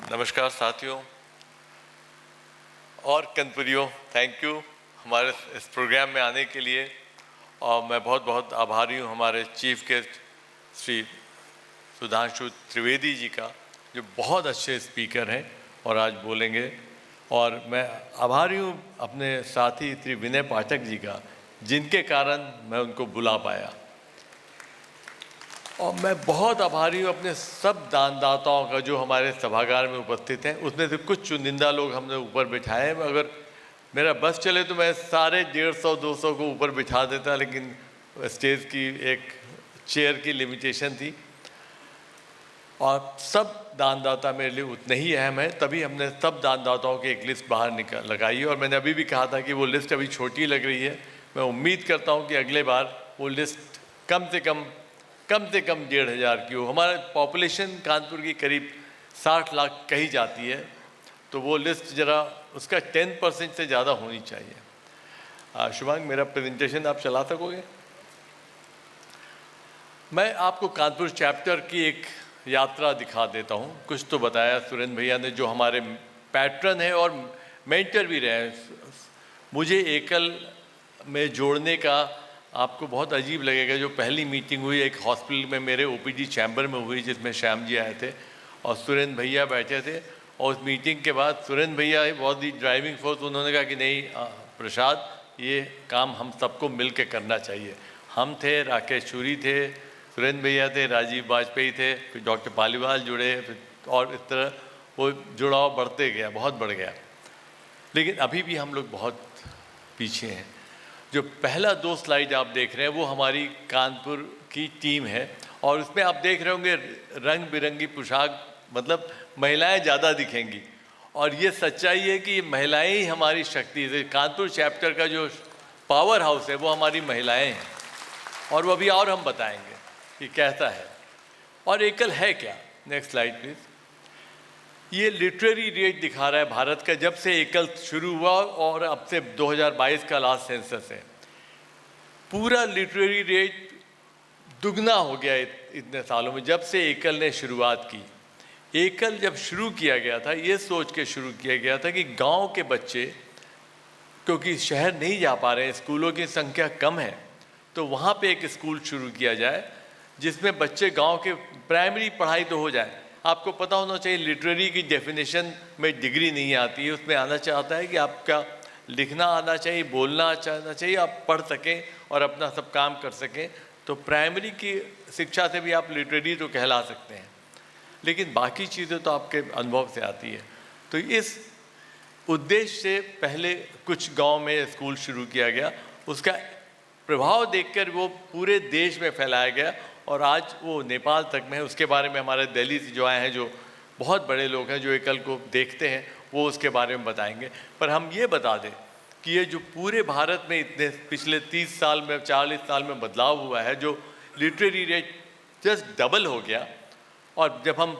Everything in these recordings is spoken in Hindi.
नमस्कार साथियों और कनपुरियों, थैंक यू हमारे इस प्रोग्राम में आने के लिए। और मैं बहुत बहुत आभारी हूँ हमारे चीफ गेस्ट श्री सुधांशु त्रिवेदी जी का, जो बहुत अच्छे स्पीकर हैं और आज बोलेंगे। और मैं आभारी हूँ अपने साथी श्री विनय पाठक जी का, जिनके कारण मैं उनको बुला पाया। और मैं बहुत आभारी हूँ अपने सब दानदाताओं का जो हमारे सभागार में उपस्थित हैं। उसमें से कुछ चुनिंदा लोग हमने ऊपर बिठाए हैं। अगर मेरा बस चले तो मैं सारे 150-200 को ऊपर बिठा देता, लेकिन स्टेज की एक चेयर की लिमिटेशन थी। और सब दानदाता मेरे लिए उतने ही अहम है, तभी हमने सब दानदाताओं की एक लिस्ट बाहर लगाई। और मैंने अभी भी कहा था कि वो लिस्ट अभी छोटी लग रही है। मैं उम्मीद करता हूँ कि अगले बार वो लिस्ट कम से कम 1,500 की हो। हमारा पॉपुलेशन कानपुर की करीब 60 लाख कही जाती है, तो वो लिस्ट ज़रा उसका 10% से ज़्यादा होनी चाहिए। शुभांग, मेरा प्रेजेंटेशन आप चला सकोगे? मैं आपको कानपुर चैप्टर की एक यात्रा दिखा देता हूँ। कुछ तो बताया सुरेंद्र भैया ने, जो हमारे पैट्रन है और मेंटर भी रहे हैं। मुझे एकल में जोड़ने का आपको बहुत अजीब लगेगा। जो पहली मीटिंग हुई एक हॉस्पिटल में मेरे ओपीडी चैम्बर में हुई, जिसमें श्याम जी आए थे और सुरेंद्र भैया बैठे थे। और उस मीटिंग के बाद सुरेंद्र भैया बहुत ही ड्राइविंग फोर्स, उन्होंने कहा कि नहीं प्रसाद, ये काम हम सबको मिल के करना चाहिए। हम थे, राकेश शूरी थे, सुरेंद्र भैया थे, राजीव वाजपेयी थे, फिर डॉक्टर पालीवाल जुड़े, फिर और इस तरह वो जुड़ाव बढ़ते गया, बहुत बढ़ गया। लेकिन अभी भी हम लोग बहुत पीछे हैं। जो पहला 2 स्लाइड आप देख रहे हैं वो हमारी कानपुर की टीम है। और उसमें आप देख रहे होंगे रंग बिरंगी पोशाक, मतलब महिलाएं ज़्यादा दिखेंगी। और ये सच्चाई है कि महिलाएं ही हमारी शक्ति है। कानपुर चैप्टर का जो पावर हाउस है वो हमारी महिलाएं हैं, और वो अभी और हम बताएंगे कि कैसा है। और एकल है क्या? Next slide please. ये लिटरेरी रेट दिखा रहा है भारत का, जब से एकल शुरू हुआ और अब से 2022 का लास्ट सेंसस है। पूरा लिटरेरी रेट दुगना हो गया इतने सालों में, जब से एकल ने शुरुआत की। एकल जब शुरू किया गया था, ये सोच के शुरू किया गया था कि गांव के बच्चे, क्योंकि शहर नहीं जा पा रहे हैं, स्कूलों की संख्या कम है, तो वहाँ पे एक स्कूल शुरू किया जाए जिसमें बच्चे गांव के प्राइमरी पढ़ाई तो हो जाए। आपको पता होना चाहिए, लिटरेरी की डेफिनेशन में डिग्री नहीं आती है, उसमें आना चाहता है कि आपका लिखना आना चाहिए, बोलना आना चाहिए, आप पढ़ सकें और अपना सब काम कर सकें। तो प्राइमरी की शिक्षा से भी आप लिटरेरी तो कहला सकते हैं, लेकिन बाकी चीज़ें तो आपके अनुभव से आती है। तो इस उद्देश्य से पहले कुछ गांव में स्कूल शुरू किया गया, उसका प्रभाव देखकर वो पूरे देश में फैलाया गया और आज वो नेपाल तक में है। उसके बारे में हमारे दिल्ली से जो आए हैं, जो बहुत बड़े लोग हैं, जो एकल को देखते हैं, वो उसके बारे में बताएंगे। पर हम ये बता दें कि ये जो पूरे भारत में इतने पिछले 30 साल में 40 साल में बदलाव हुआ है, जो लिटरेरी रेट जस्ट डबल हो गया। और जब हम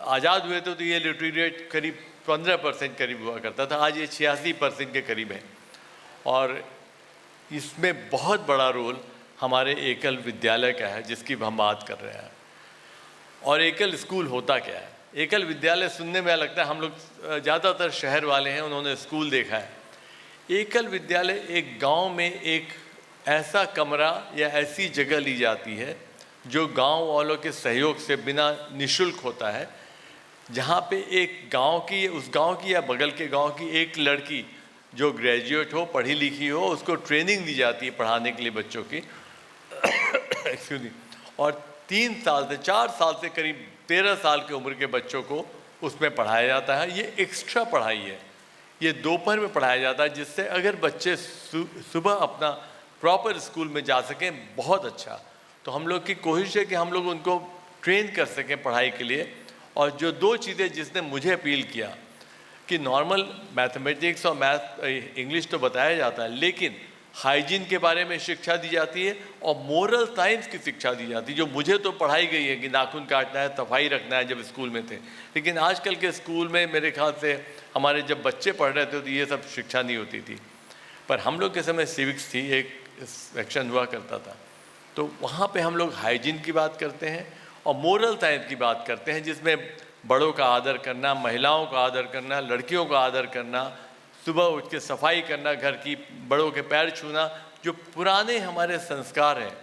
आज़ाद हुए थे तो ये लिटरेरी रेट करीब 15% करीब हुआ करता था, आज ये 86% के करीब है। और इसमें बहुत बड़ा रोल हमारे एकल विद्यालय का है, जिसकी हम बात कर रहे हैं। और एकल स्कूल होता क्या है? एकल विद्यालय सुनने में लगता है, हम लोग ज़्यादातर शहर वाले हैं, उन्होंने स्कूल देखा है। एकल विद्यालय एक गांव में एक ऐसा कमरा या ऐसी जगह ली जाती है जो गांव वालों के सहयोग से बिना निःशुल्क होता है, जहाँ पे एक गांव की, उस गांव की या बगल के गांव की एक लड़की जो ग्रेजुएट हो, पढ़ी लिखी हो, उसको ट्रेनिंग दी जाती है पढ़ाने के लिए बच्चों की एक्सक्यूज मी। और 3 साल से 4 साल से करीब 13 साल की उम्र के बच्चों को उसमें पढ़ाया जाता है। ये एक्स्ट्रा पढ़ाई है, ये दोपहर में पढ़ाया जाता है, जिससे अगर बच्चे सुबह अपना प्रॉपर स्कूल में जा सकें, बहुत अच्छा। तो हम लोग की कोशिश है कि हम लोग उनको ट्रेन कर सकें पढ़ाई के लिए। और जो 2 चीज़ें जिसने मुझे अपील किया कि नॉर्मल मैथमेटिक्स और मैथ इंग्लिश तो बताया जाता है, लेकिन हाइजीन के बारे में शिक्षा दी जाती है और मोरल साइंस की शिक्षा दी जाती है, जो मुझे तो पढ़ाई गई है कि नाखून काटना है, सफाई रखना है, जब स्कूल में थे। लेकिन आजकल के स्कूल में मेरे ख्याल से हमारे जब बच्चे पढ़ रहे थे तो ये सब शिक्षा नहीं होती थी। पर हम लोग के समय सिविक्स थी, एक सेक्शन हुआ करता था, तो वहाँ पे हम लोग हाइजीन की बात करते हैं और मोरल साइंस की बात करते हैं, जिसमें बड़ों का आदर करना, महिलाओं का आदर करना, लड़कियों का आदर करना, सुबह उठ के सफाई करना, घर की बड़ों के पैर छूना, जो पुराने हमारे संस्कार हैं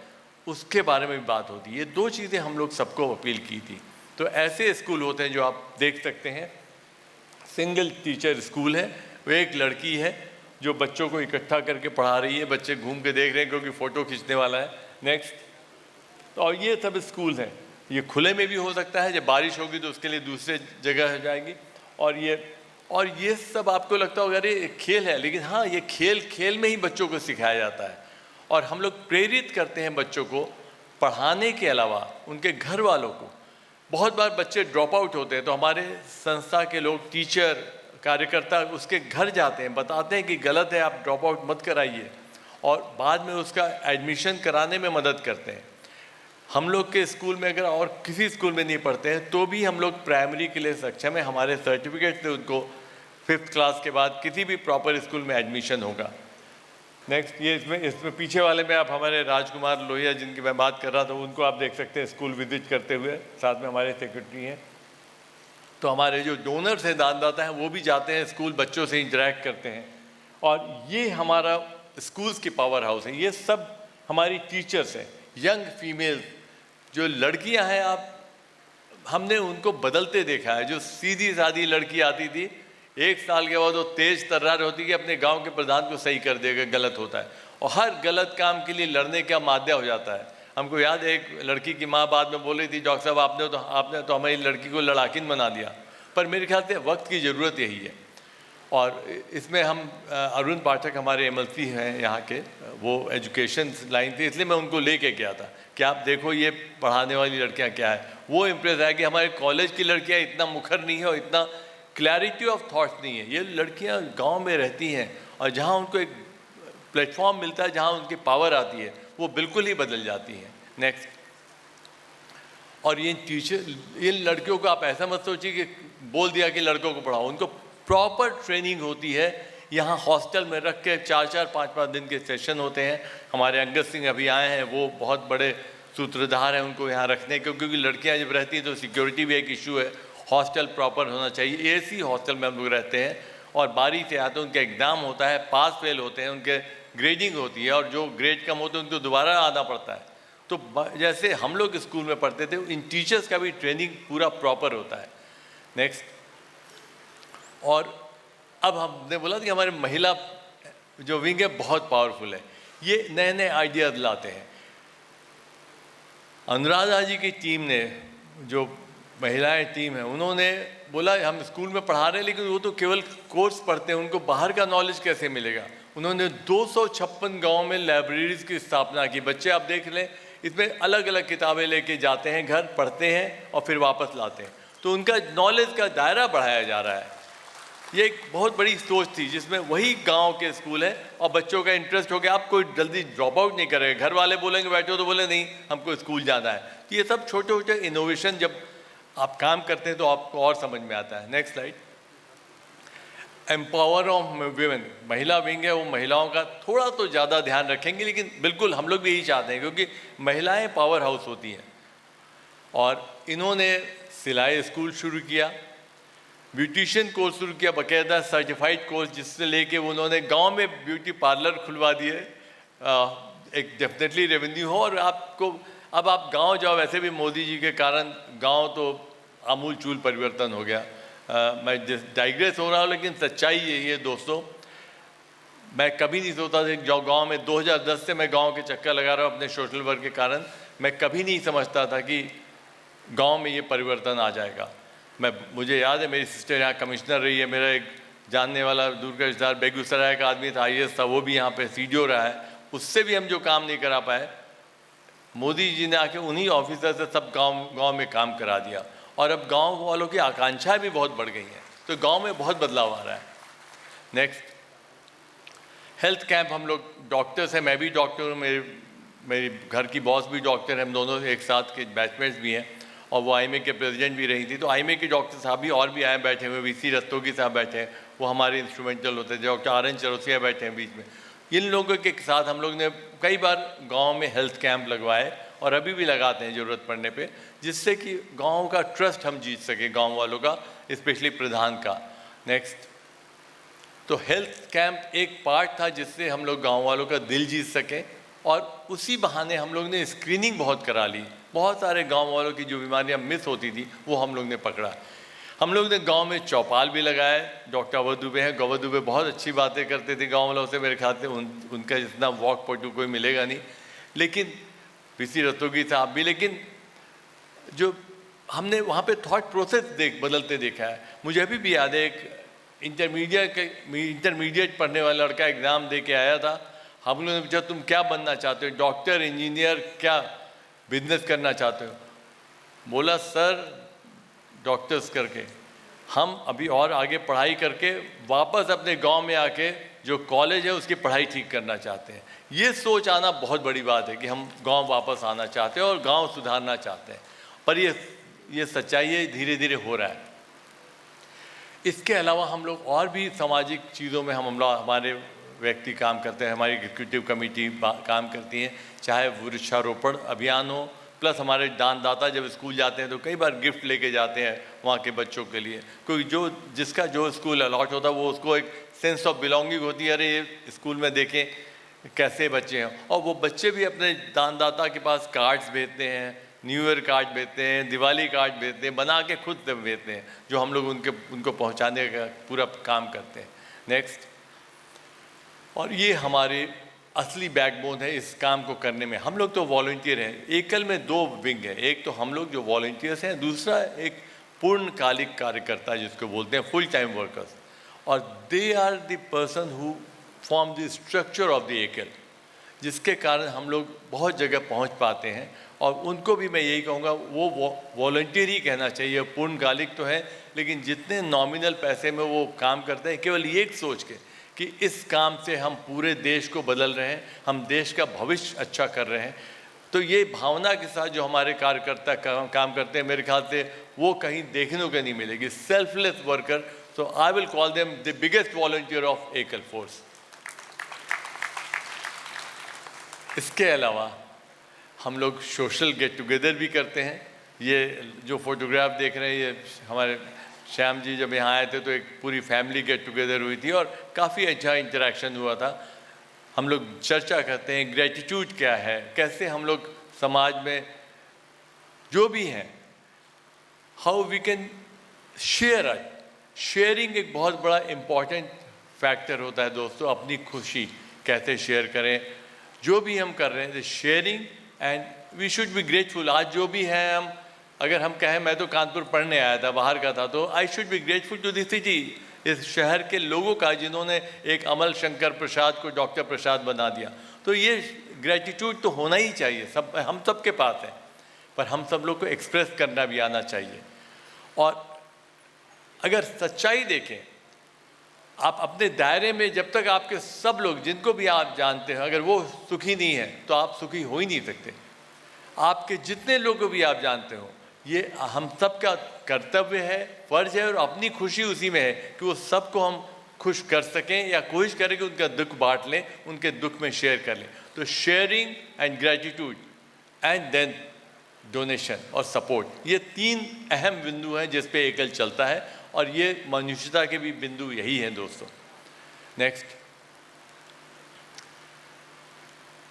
उसके बारे में भी बात होती है। ये दो चीज़ें हम लोग सबको अपील की थी। तो ऐसे स्कूल होते हैं जो आप देख सकते हैं, सिंगल टीचर स्कूल है, वो एक लड़की है जो बच्चों को इकट्ठा करके पढ़ा रही है, बच्चे घूम के देख रहे हैं क्योंकि फ़ोटो खींचने वाला है। नेक्स्ट। और ये सब स्कूल हैं, ये खुले में भी हो सकता है, जब बारिश होगी तो उसके लिए दूसरे जगह हो जाएगी। और ये सब आपको लगता होगा अरे खेल है, लेकिन हाँ, ये खेल में ही बच्चों को सिखाया जाता है। और हम लोग प्रेरित करते हैं बच्चों को पढ़ाने के अलावा उनके घर वालों को। बहुत बार बच्चे ड्रॉप आउट होते हैं तो हमारे संस्था के लोग, टीचर, कार्यकर्ता उसके घर जाते हैं, बताते हैं कि गलत है, आप ड्रॉप आउट मत कराइए, और बाद में उसका एडमिशन कराने में मदद करते हैं। हम लोग के स्कूल में अगर और किसी स्कूल में नहीं पढ़ते हैं तो भी हम लोग प्राइमरी के लिए सक्षम है, हमारे सर्टिफिकेट से उनको 5th क्लास के बाद किसी भी प्रॉपर स्कूल में एडमिशन होगा। नेक्स्ट, ये इसमें पीछे वाले में आप हमारे राजकुमार लोहिया जिनकी मैं बात कर रहा था उनको आप देख सकते हैं स्कूल विजिट करते हुए, साथ में हमारे सेक्रेटरी हैं। तो हमारे जो डोनर्स हैं, दानदाता हैं, वो भी जाते हैं स्कूल, बच्चों से इंटरेक्ट करते हैं। और ये हमारा स्कूल्स की पावर हाउस है। ये सब हमारी टीचर्स हैं, यंग फीमेल्स, जो लड़कियां हैं, हमने उनको बदलते देखा है। जो सीधी सादी लड़की आती थी, 1 साल के बाद वो तेज तर्रार होती कि अपने गांव के प्रधान को सही कर देगा, गलत होता है, और हर गलत काम के लिए लड़ने का माध्य हो जाता है। हमको याद है एक लड़की की माँ बाद में बोल रही थी, डॉक्टर साहब आपने तो हमारी लड़की को लड़ाकिन बना दिया। पर मेरे ख्याल से वक्त की ज़रूरत यही है। और इसमें हम अरुण पाठक हमारे MLC हैं यहाँ के, वो एजुकेशन लाइन थी, इसलिए मैं उनको लेके गया था कि आप देखो ये पढ़ाने वाली लड़कियाँ क्या है। वो इम्प्रेस है कि हमारे कॉलेज की लड़कियाँ इतना मुखर नहीं है और इतना क्लैरिटी ऑफ थॉट्स नहीं है। ये लड़कियाँ गांव में रहती हैं और जहाँ उनको एक प्लेटफॉर्म मिलता है, जहाँ उनकी पावर आती है, वो बिल्कुल ही बदल जाती हैं। नेक्स्ट। और ये टीचर, इन लड़कियों को आप ऐसा मत सोचिए कि बोल दिया कि लड़कों को पढ़ाओ, उनको प्रॉपर ट्रेनिंग होती है। यहाँ हॉस्टल में रख के 4-4, 5-5 दिन के सेशन होते हैं। हमारे अंगद सिंह अभी आए हैं, वो बहुत बड़े सूत्रधार हैं उनको यहाँ रखने के, क्योंकि लड़कियाँ जब रहती हैं तो सिक्योरिटी भी एक इशू है। हॉस्टल प्रॉपर होना चाहिए, AC हॉस्टल में हम लोग रहते हैं, और बारी से आते हैं, उनका एग्ज़ाम होता है, पास फेल होते हैं, उनके ग्रेडिंग होती है, और जो ग्रेड कम होते हैं उनको दोबारा आना पड़ता है। तो जैसे हम लोग स्कूल में पढ़ते थे, इन टीचर्स का भी ट्रेनिंग पूरा प्रॉपर होता है। नेक्स्ट। और अब हमने बोला कि हमारे महिला जो विंग है बहुत पावरफुल है, ये नए नए आइडियाज लाते हैं। अनुराधा जी की टीम ने, जो महिलाएं टीम है, उन्होंने बोला हम स्कूल में पढ़ा रहे हैं लेकिन वो तो केवल कोर्स पढ़ते हैं, उनको बाहर का नॉलेज कैसे मिलेगा। उन्होंने 256 गाँव में लाइब्रेरीज की स्थापना की। बच्चे आप देख लें, इसमें अलग अलग किताबें लेके जाते हैं, घर पढ़ते हैं और फिर वापस लाते हैं, तो उनका नॉलेज का दायरा बढ़ाया जा रहा है। ये एक बहुत बड़ी सोच थी जिसमें वही गांव के स्कूल है और बच्चों का इंटरेस्ट हो गया। आप कोई जल्दी ड्रॉप आउट नहीं करेगा, घर वाले बोलेंगे बैठो तो बोले नहीं हमको स्कूल जाना है। तो ये सब छोटे छोटे इनोवेशन जब आप काम करते हैं तो आपको और समझ में आता है। Next slide. Empower of women, महिला विंग है, वो महिलाओं का थोड़ा तो ज़्यादा ध्यान रखेंगे, लेकिन बिल्कुल हम लोग भी यही चाहते हैं क्योंकि महिलाएं पावर हाउस होती हैं। और इन्होंने सिलाई स्कूल शुरू किया, ब्यूटिशियन कोर्स शुरू किया, बाकायदा सर्टिफाइड कोर्स, जिससे लेके उन्होंने गांव में ब्यूटी पार्लर खुलवा दिए। एक डेफिनेटली रेवेन्यू हो। और आपको अब आप गांव जाओ, वैसे भी मोदी जी के कारण गांव तो आमूल चूल परिवर्तन हो गया। मैं डाइग्रेस हो रहा हूँ लेकिन सच्चाई यही है दोस्तों। मैं कभी नहीं सोचता था जो गाँव में 2010 से मैं गाँव के चक्कर लगा रहा हूँ अपने सोशल वर्क के कारण, मैं कभी नहीं समझता था कि गाँव में ये परिवर्तन आ जाएगा। मुझे याद है मेरी सिस्टर यहाँ कमिश्नर रही है, मेरा एक जानने वाला दूर का रिश्तेदार बेगूसराय का आदमी था, IAS था, वो भी यहाँ पे CDO रहा है, उससे भी हम जो काम नहीं करा पाए, मोदी जी ने आके उन्हीं ऑफिसर से सब गांव में काम करा दिया। और अब गांव वालों की आकांक्षाएं भी बहुत बढ़ गई हैं, तो गांव में बहुत बदलाव आ रहा है। नेक्स्ट। हेल्थ कैंप, हम लोग डॉक्टर्स हैं, मैं भी डॉक्टर हूँ, मेरी घर की बॉस भी डॉक्टर है, हम दोनों एक साथ के बैचमेट्स भी हैं, और वो IMA के प्रेसिडेंट भी रही थी। तो IMA के डॉक्टर साहब भी और भी आए बैठे हुए, VC रस्तोगी साहब बैठे हैं, वो हमारे इंस्ट्रूमेंटल होते थे, डॉक्टर RN चरोसिया बैठे हैं बीच में। इन लोगों के साथ हम लोग ने कई बार गांव में हेल्थ कैंप लगवाए और अभी भी लगाते हैं ज़रूरत पड़ने पे, जिससे कि गाँव का ट्रस्ट हम जीत सकें, गाँव वालों का, स्पेशली प्रधान का। नेक्स्ट, तो हेल्थ कैंप एक पार्ट था जिससे हम लोग गाँव वालों का दिल जीत सकें, और उसी बहाने हम लोग ने स्क्रीनिंग बहुत करा ली। बहुत सारे गाँव वालों की जो बीमारियाँ मिस होती थी वो हम लोग ने पकड़ा। हम लोग ने गांव में चौपाल भी लगाए। डॉक्टर अवध दुबे हैं, गौवध दुबे बहुत अच्छी बातें करते थे गांव वालों से, मेरे ख्याल से उनका जितना वॉक पटू कोई मिलेगा नहीं, लेकिन पीसी रतोगी साहब भी। लेकिन जो हमने वहाँ पे थॉट प्रोसेस बदलते देखा है। मुझे अभी भी याद है, एक इंटरमीडिएट पढ़ने वाला लड़का एग्ज़ाम दे के आया था। हम लोगों ने पूछा तुम क्या बनना चाहते हो, डॉक्टर, इंजीनियर, क्या बिजनेस करना चाहते हो? बोला सर डॉक्टर्स करके हम अभी और आगे पढ़ाई करके वापस अपने गांव में आके जो कॉलेज है उसकी पढ़ाई ठीक करना चाहते हैं। ये सोच आना बहुत बड़ी बात है कि हम गांव वापस आना चाहते हैं और गांव सुधारना चाहते हैं, पर ये सच्चाई है, धीरे धीरे हो रहा है। इसके अलावा हम लोग और भी सामाजिक चीज़ों में हमारे व्यक्ति काम करते हैं, हमारी एग्जीक्यूटिव कमेटी काम करती है, चाहे वृक्षारोपण अभियान हो, प्लस हमारे दानदाता जब स्कूल जाते हैं तो कई बार गिफ्ट लेके जाते हैं वहाँ के बच्चों के लिए। कोई जिसका जो स्कूल अलॉट होता है वो उसको एक सेंस ऑफ बिलोंगिंग होती है, अरे ये स्कूल में देखें कैसे बच्चे हैं। और वो बच्चे भी अपने दानदाता के पास कार्ड्स भेजते हैं, न्यू ईयर कार्ड भेजते हैं, दिवाली कार्ड भेजते हैं, बना के खुद भेजते हैं, जो हम लोग उनको पहुँचाने का पूरा काम करते हैं। नेक्स्ट, और ये हमारे असली बैकबोन है इस काम को करने में। हम लोग तो वॉलंटियर हैं। एकल में दो विंग है, एक तो हम लोग जो वॉलंटियर्स हैं, दूसरा एक पूर्णकालिक कार्यकर्ता जिसको बोलते हैं फुल टाइम वर्कर्स, और they are the person who form the structure of the एकल, जिसके कारण हम लोग बहुत जगह पहुंच पाते हैं। और उनको भी मैं यही कहूँगा, वो वॉलंटियर ही कहना चाहिए, पूर्णकालिक तो है लेकिन जितने नॉमिनल पैसे में वो काम करते हैं, केवल ये सोच के कि इस काम से हम पूरे देश को बदल रहे हैं, हम देश का भविष्य अच्छा कर रहे हैं। तो ये भावना के साथ जो हमारे कार्यकर्ता काम करते हैं, मेरे ख्याल से वो कहीं देखने को नहीं मिलेगी। Selfless worker, so I will call them the biggest volunteer of एकल फोर्स। इसके अलावा हम लोग सोशल गेट टुगेदर भी करते हैं। ये जो फोटोग्राफ देख रहे हैं, ये हमारे श्याम जी जब यहाँ आए थे तो एक पूरी फैमिली गेट टुगेदर हुई थी और काफ़ी अच्छा इंटरेक्शन हुआ था। हम लोग चर्चा करते हैं ग्रेटिट्यूड क्या है, कैसे हम लोग समाज में जो भी हैं, how we can share. Sharing एक बहुत बड़ा इम्पॉर्टेंट फैक्टर होता है दोस्तों। अपनी खुशी कैसे शेयर करें, जो भी हम कर रहे हैं, sharing, and we should be grateful. आज जो भी है, हम अगर हम कहें मैं तो कानपुर पढ़ने आया था, बाहर का था, तो I should be grateful to this city, इस शहर के लोगों का जिन्होंने एक अमल शंकर प्रसाद को डॉक्टर प्रसाद बना दिया। तो ये ग्रेटिट्यूड तो होना ही चाहिए, सब हम सब के पास है, पर हम सब लोग को एक्सप्रेस करना भी आना चाहिए। और अगर सच्चाई देखें, आप अपने दायरे में जब तक आपके सब लोग जिनको भी आप जानते हैं अगर वो सुखी नहीं है तो आप सुखी हो ही नहीं सकते। आपके जितने लोगों को भी आप जानते हो, ये हम सब का कर्तव्य है, फर्ज है, और अपनी खुशी उसी में है कि वो सबको हम खुश कर सकें या कोशिश करें कि उनका दुख बांट लें, उनके दुख में शेयर कर लें। तो sharing and gratitude and then donation और सपोर्ट, ये तीन अहम बिंदु हैं जिस पे एकल चलता है, और ये मनुष्यता के भी बिंदु यही हैं दोस्तों। नेक्स्ट,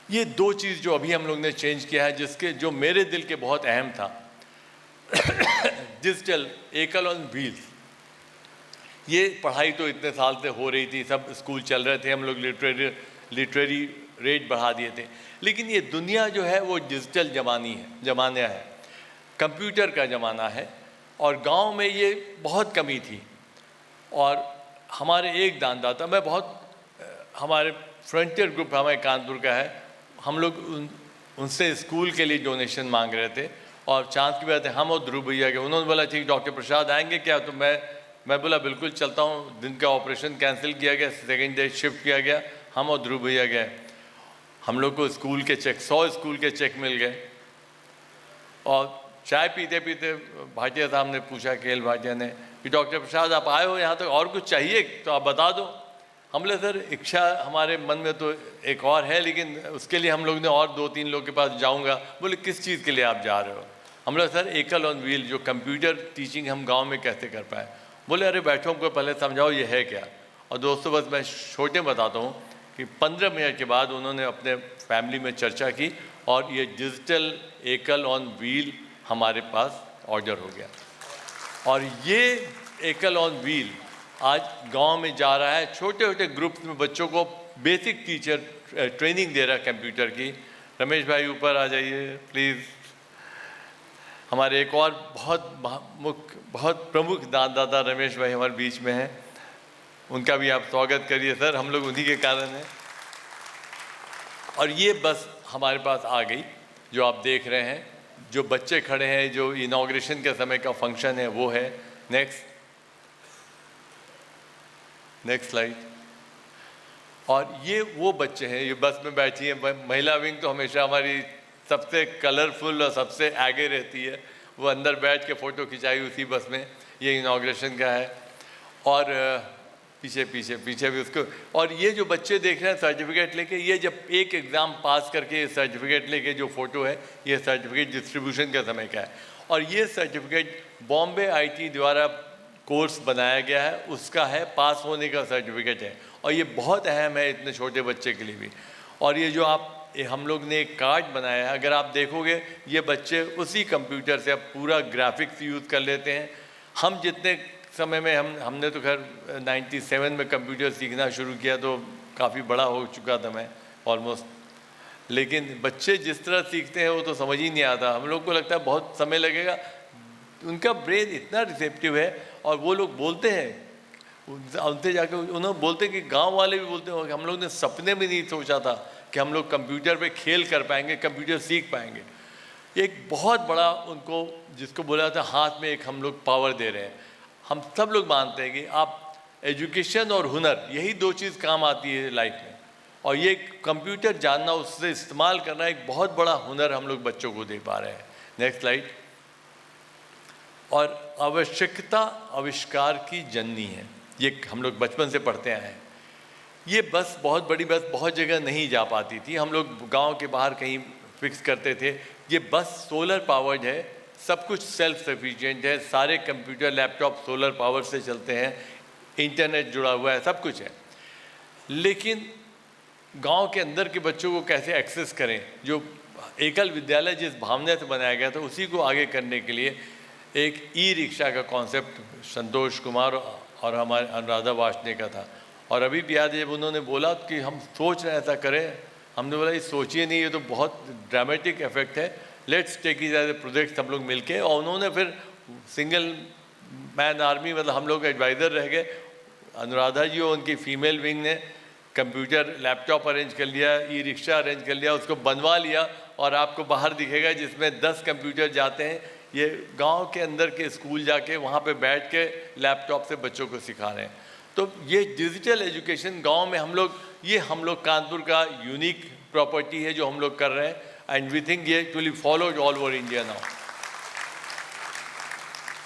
ये दो चीज़ जो अभी हम लोग ने चेंज किया है, जिसके जो मेरे दिल के बहुत अहम था, डिजिटल एकल ऑन व्हील्स। ये पढ़ाई तो इतने साल से हो रही थी, सब स्कूल चल रहे थे, हम लोग लिटरेरी रेट बढ़ा दिए थे, लेकिन ये दुनिया जो है वो डिजिटल ज़माना है, कंप्यूटर का ज़माना है, और गांव में ये बहुत कमी थी। और हमारे एक दानदाता, मैं बहुत हमारे फ्रंटियर ग्रुप हमारे कानपुर का है, हम लोग उनसे स्कूल के लिए डोनेशन मांग रहे थे, और चांस की बात है हम और ध्रुव भैया के, उन्होंने बोला ठीक डॉक्टर प्रसाद आएंगे क्या, तो मैं बोला बिल्कुल चलता हूँ। दिन का ऑपरेशन कैंसिल किया गया, सेकेंड डे शिफ्ट किया गया, हम और ध्रुव भैया गए। हम लोग को स्कूल के चेक 100 स्कूल के चेक मिल गए। और चाय पीते पीते भाटिया साहब ने पूछा, केएल भाटिया ने, कि डॉक्टर प्रसाद आप आए हो यहाँ तक, और कुछ चाहिए तो आप बता दो। हम लोग सर इच्छा हमारे मन में तो एक और है, लेकिन उसके लिए हम लोग ने और 2-3 लोग के पास जाऊंगा। बोले किस चीज़ के लिए आप जा रहे हो? हम लोग सर एकल ऑन व्हील जो कंप्यूटर टीचिंग हम गांव में कैसे कर पाए। बोले अरे बैठो हमको पहले समझाओ ये है क्या। और दोस्तों बस मैं छोटे बताता हूँ कि 15 मिनट के बाद उन्होंने अपने फैमिली में चर्चा की और ये डिजिटल एकल ऑन व्हील हमारे पास ऑर्डर हो गया। और ये एकल ऑन व्हील आज गांव में जा रहा है, छोटे छोटे ग्रुप्स में बच्चों को बेसिक टीचर ट्रेनिंग दे रहा है कंप्यूटर की। रमेश भाई ऊपर आ जाइए प्लीज़। हमारे एक और बहुत प्रमुख दादा रमेश भाई हमारे बीच में हैं, उनका भी आप स्वागत करिए सर, हम लोग उन्हीं के कारण हैं। और ये बस हमारे पास आ गई जो आप देख रहे हैं, जो बच्चे खड़े हैं, जो इनॉग्रेशन के समय का फंक्शन है वो है। Next slide. और ये वो बच्चे हैं, ये बस में बैठी है महिला विंग, तो हमेशा हमारी सबसे कलरफुल और सबसे आगे रहती है। वो अंदर बैठ के फ़ोटो खिंचाई उसी बस में, ये इनॉग्रेशन का है। और पीछे भी उसको। और ये जो बच्चे देख रहे हैं सर्टिफिकेट लेके, ये जब एक एग्ज़ाम पास करके सर्टिफिकेट लेके जो फ़ोटो है, ये सर्टिफिकेट डिस्ट्रीब्यूशन का समय का है। और ये सर्टिफिकेट बॉम्बे आईटी द्वारा कोर्स बनाया गया है, उसका है, पास होने का सर्टिफिकेट है। और ये बहुत अहम है इतने छोटे बच्चे के लिए भी। और ये जो हम लोग ने एक कार्ड बनाया है, अगर आप देखोगे ये बच्चे उसी कंप्यूटर से अब पूरा ग्राफिक्स यूज़ कर लेते हैं। हम जितने समय में हमने तो खैर 97 में कंप्यूटर सीखना शुरू किया, तो काफ़ी बड़ा हो चुका था मैं ऑलमोस्ट, लेकिन बच्चे जिस तरह सीखते हैं वो तो समझ ही नहीं आता। हम लोग को लगता है बहुत समय लगेगा, उनका ब्रेन इतना रिसेप्टिव है। और वो लोग बोलते हैं, उनसे जाके उन्होंने बोलते कि गांव वाले भी बोलते हो कि हम लोग ने सपने में नहीं सोचा था कि हम लोग कंप्यूटर पे खेल कर पाएंगे, कंप्यूटर सीख पाएंगे। एक बहुत बड़ा उनको, जिसको बोला था हाथ में एक हम लोग पावर दे रहे हैं। हम सब लोग मानते हैं कि आप एजुकेशन और हुनर, यही दो चीज़ काम आती है लाइफ में। और ये कंप्यूटर जानना, उससे इस्तेमाल करना एक बहुत बड़ा हुनर हम लोग बच्चों को दे पा रहे हैं। Next slide. और आवश्यकता आविष्कार की जननी है, ये हम लोग बचपन से पढ़ते आए हैं। ये बस बहुत बड़ी बस बहुत जगह नहीं जा पाती थी, हम लोग गांव के बाहर कहीं फिक्स करते थे। ये बस सोलर पावर्ड है, सब कुछ सेल्फ सफिशिएंट है, सारे कंप्यूटर लैपटॉप सोलर पावर से चलते हैं, इंटरनेट जुड़ा हुआ है, सब कुछ है। लेकिन गांव के अंदर के बच्चों को कैसे एक्सेस करें? जो एकल विद्यालय जिस भावना से बनाया गया था, उसी को आगे करने के लिए एक ई रिक्शा का कॉन्सेप्ट संतोष कुमार और हमारे अनुराधा वार्ष्णेय का था। और अभी भी याद है जब उन्होंने बोला कि हम सोच रहे हैं ऐसा करें, हमने बोला ये सोचिए नहीं, ये तो बहुत ड्रामेटिक इफेक्ट है, let's take it as a project हम लोग मिलके। और उन्होंने फिर सिंगल मैन आर्मी, मतलब हम लोग एडवाइज़र रह गए। अनुराधा जी और उनकी फीमेल विंग ने कंप्यूटर लैपटॉप अरेंज कर लिया, ई रिक्शा अरेंज कर लिया, उसको बनवा लिया। और आपको बाहर दिखेगा जिसमें 10 कंप्यूटर जाते हैं। ये गांव के अंदर के स्कूल जाके वहाँ पे बैठ के लैपटॉप से बच्चों को सिखा रहे हैं। तो ये डिजिटल एजुकेशन गांव में हम लोग कानपुर का यूनिक प्रॉपर्टी है जो हम लोग कर रहे हैं। एंड वी थिंक ये will followed all over India now.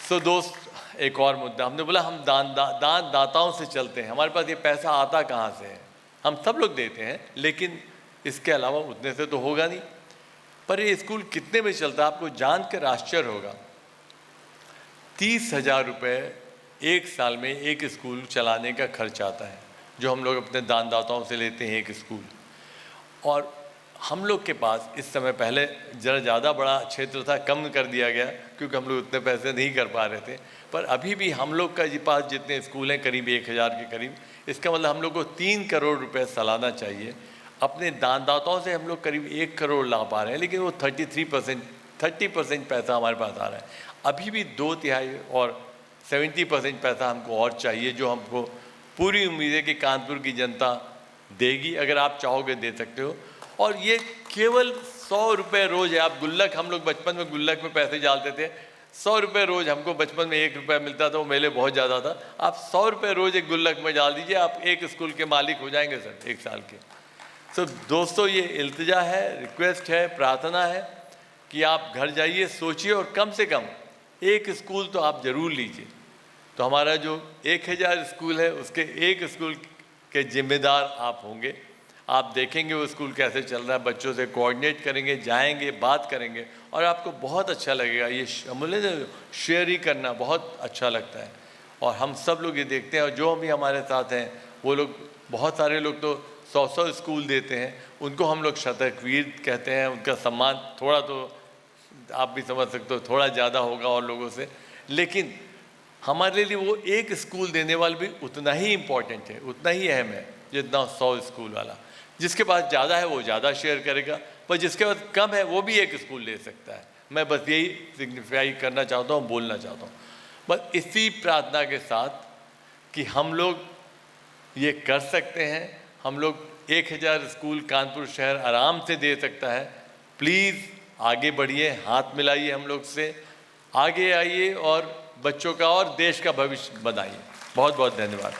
So दोस्त, एक और मुद्दा, हमने बोला हम दाताओं से चलते हैं। हमारे पास ये पैसा आता कहाँ से है? हम सब लोग देते हैं, लेकिन इसके अलावा उतने से तो होगा नहीं। पर ये स्कूल कितने में चलता है आपको जानकर आश्चर्य होगा। 30,000 रुपये एक साल में एक स्कूल चलाने का खर्च आता है, जो हम लोग अपने दानदाताओं से लेते हैं एक स्कूल। और हम लोग के पास इस समय, पहले ज़रा ज़्यादा बड़ा क्षेत्र था, कम कर दिया गया क्योंकि हम लोग उतने पैसे नहीं कर पा रहे थे। पर अभी भी हम लोग का पास जितने स्कूल हैं, करीब 1,000 के करीब, इसका मतलब हम लोग को 3 करोड़ रुपए सालाना चाहिए। अपने दानदाताओं से हम लोग करीब 1 करोड़ ला पा रहे हैं, लेकिन वो 30% पैसा हमारे पास आ रहा है। अभी भी 2/3 और 70% पैसा हमको और चाहिए, जो हमको पूरी उम्मीद है कि कानपुर की जनता देगी। अगर आप चाहोगे दे सकते हो। और ये केवल 100 रुपये रोज़ है। आप गुल्लक, हम लोग बचपन में गुल्लक में पैसे डालते थे, 100 रुपये रोज़। हमको बचपन में 1 रुपया मिलता था, वो मेले बहुत ज़्यादा था। आप 100 रुपये रोज़ एक गुल्लक में डाल दीजिए, आप एक स्कूल के मालिक हो जाएंगे सर, 1 साल के। तो दोस्तों, ये इल्तिजा है, रिक्वेस्ट है, प्रार्थना है कि आप घर जाइए, सोचिए और कम से कम एक स्कूल तो आप ज़रूर लीजिए। तो हमारा जो 1,000 स्कूल है, उसके एक स्कूल के जिम्मेदार आप होंगे। आप देखेंगे वो स्कूल कैसे चल रहा है, बच्चों से कोऑर्डिनेट करेंगे, जाएंगे, बात करेंगे और आपको बहुत अच्छा लगेगा। ये शेयर ही करना बहुत अच्छा लगता है और हम सब लोग ये देखते हैं। और जो भी हमारे साथ हैं वो लोग, बहुत सारे लोग तो 100 स्कूल देते हैं, उनको हम लोग शतकवीर कहते हैं। उनका सम्मान थोड़ा तो आप भी समझ सकते हो थोड़ा ज़्यादा होगा और लोगों से, लेकिन हमारे लिए वो एक स्कूल देने वाला भी उतना ही इम्पोर्टेंट है, उतना ही अहम है जितना 100 स्कूल वाला। जिसके पास ज़्यादा है वो ज़्यादा शेयर करेगा, पर जिसके पास कम है वो भी एक स्कूल ले सकता है। मैं बस यही सिग्निफाई करना चाहता हूँ, बोलना चाहता हूँ, बस इसी प्रार्थना के साथ कि हम लोग ये कर सकते हैं। हम लोग 1000 स्कूल कानपुर शहर आराम से दे सकता है। प्लीज़ आगे बढ़िए, हाथ मिलाइए हम लोग से, आगे आइए और बच्चों का और देश का भविष्य बनाइए। बहुत बहुत धन्यवाद।